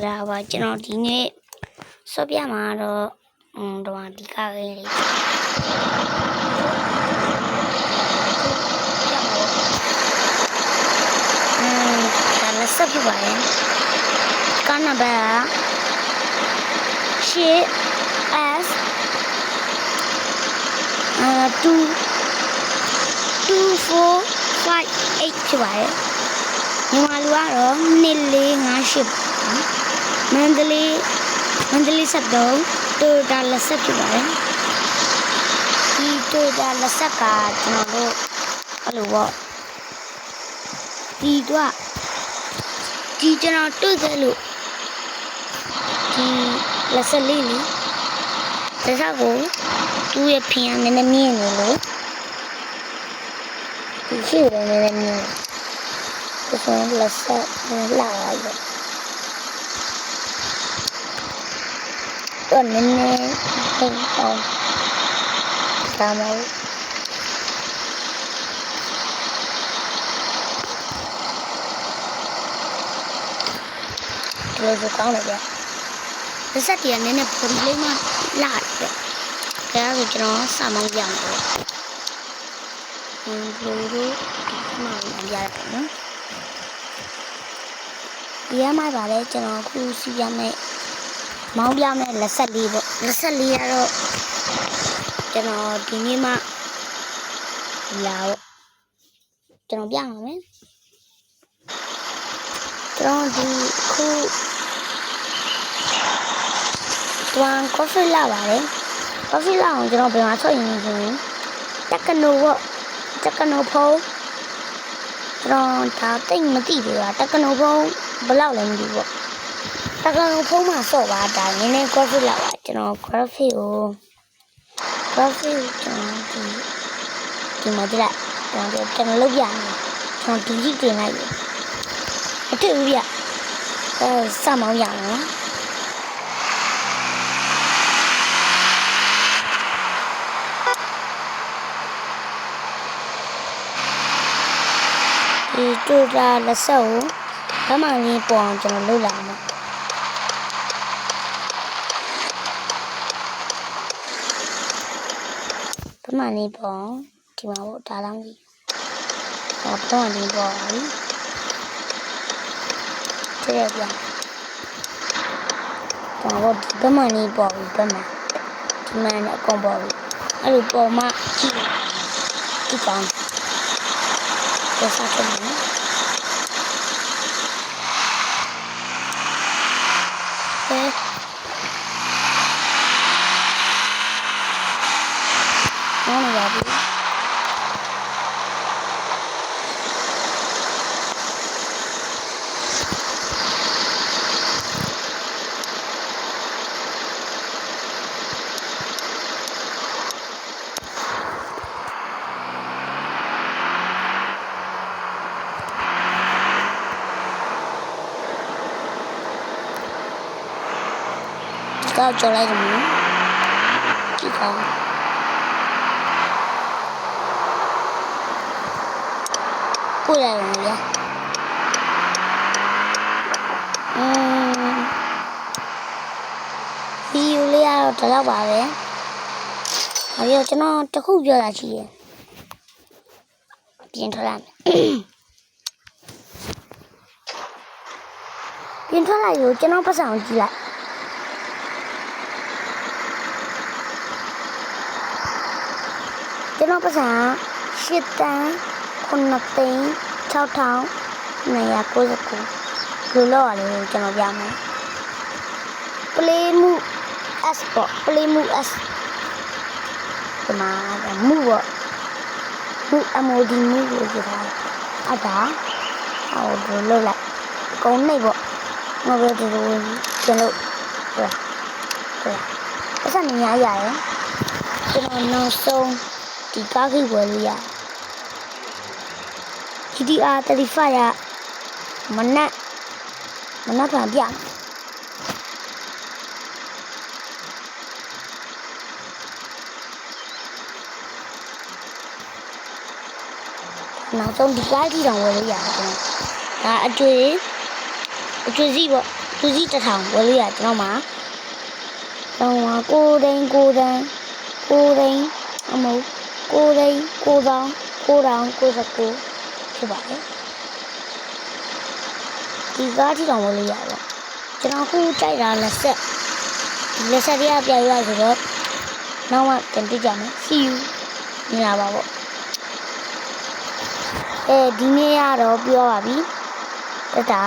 là và cho nó tí nhẹ shop ya mà đó đồ đi cả cái này là shop như vậy con là bà she as 2 4 5 8 ဖြစ်ပါတယ်ညီမလူကတော့2 4 5 8မန္တလေးဆက်တော့တိုတာလက်ဆက်ဖြစ်ပါတယ်ဒီတိုတာလက်ဆက်ကကျွန်တော်တို့အဲ့လိုပေါ့ဒီတော့ဒီကျွန်တော်တွေ့ခဲ့လို့ဒီလက်ဆက်လေးလေလက်ဆက်ကိုသူ့ရဲ့ဖင်ကနည်းနည်းမြင့်နေလို့ဒီရှိတယ်နည်းနည်းမြင့်ဒီဆိုလက်ဆက်လာရတယ်တော့နည်းနည်းဟုတ်အောင်ဒါမှမဟုတ်ဒီလိုကောင်းတယ်ဗျလက်ဆက်တွေကနည်းနည်းပုံလေးမှလာတယ်ဗျဒါဆိုကျွန်တော်စမောင်းကြအောင်ပေါ့လူတို့ဒီမှာရတယ်နော်ဒီမှာပါလေကျွန်တော်ခုစီရမယ်မောင်းပြမယ်လက်ဆက်လေးပေါ့လက်ဆက်လေးကတော့ကျွန်တော်ဒီနေ့မှလာတော့ကျွန်တော်ပြရမယ်ကျွန်တော်ဒီခုတွန်းကော်ဖီလာပါတယ်ကော်ဖီလာအောင်ကျွန်တော်ဘယ်မှာဆော့ရင်ဆိုရင်တက်ကနိုပေါ့တက်ကနိုဖုန်းကျွန်တော်ဒါတိတ်မသိသေးဘူးတက်ကနိုဖုန်းဘယ်လောက်လဲမသိဘူးပေါ့တက်ကနိုဖုန်းမှာဆော့ပါဒါနည်းနည်းကော်ဖီလာပါကျွန်တော်ကော်ဖီကိုကျွန်တော်ဒီမှာကြည့်လိုက်ကျွန်တော်လုပ်ပြမယ်ကျွန်တော်ဒီကြည့်တင်လိုက်ရအထက်ဦးပြစမောင်းရအောင်နော်ဒီတူတာလက်ဆက်ကိုဗမာလေးပေါ်အောင်ကျွန်တော်လုပ်လာမယ်ဗမာလေးပေါ်ဒီမှာပေါ့ဒါလောင်းကြီးဗမာလေးပေါ်ပါပြီတဲ့ဗျာတော့ဗမာလေးပေါ်ပြီဗမာဒီမှာနဲ့အကုန်ပေါ်ပြီအဲ့လိုပေါ်မှကြည့်ဒီကောင်တော့စားတယ်နော်ဟောနေပါပြီကောက်ကြော်လိုက်တယ်နော်ဒီကောင်ကိုရရတယ်ဗျာဗီဒီယိုလေးကတော့ဒီလောက်ပါပဲပြီးတော့ကျွန်တော်တခုပြောတာရှိတယ်ပြင်ထွက်လိုက်ပြင်ထွက်လိုက်လို့ကျွန်တော်ပတ်စံကိုကြည့်လိုက်ကျွန်တော်ပတ်စံ8တန်း9သိန်း6299လူလောက်ရတယ်ကျွန်တော်ပြမယ်play move s ပေါ့ play move s ဒီမှာမူပေါ့မူ mod မူလို့ပြောတာအဲ့ဒါဟိုဒီလောက်လိုက်ကုန်းနေပေါ့ငါပြောဒီလိုကျွန်တော်ဟုတ်ပတ်စံညာရရကျွန်တော်နောက်ဆုံးဒီကားကြီးဝယ်လို့ရ GTR 35ရမနက်ပြန်ပြနောက်ဆုံးဒီကားကြီးတောင်ဝယ်လို့ရတယ်ကျွန်တော်ဒါအကျွေးစီးပေါ့ သူစီ1000ဝယ်လို့ရကျွန်တော်မှာတော့9သိန်း9တန်း9သိန်းအမဟုတ်9သိန်း9099ဖြစ်ပါတယ်ဒီကားထီတောင်ဝယ်လို့ရတော့ကျွန်တော်ခုကြိုက်တာလက်ဆက်ဒီလက်ဆက်တွေကပြရဆိုတော့နောက်မှပြန်တွေ့ကြမယ် see you မြင်လာပါပေါ့ဒီနေ့ရတော့ပြောပါပြီတတာ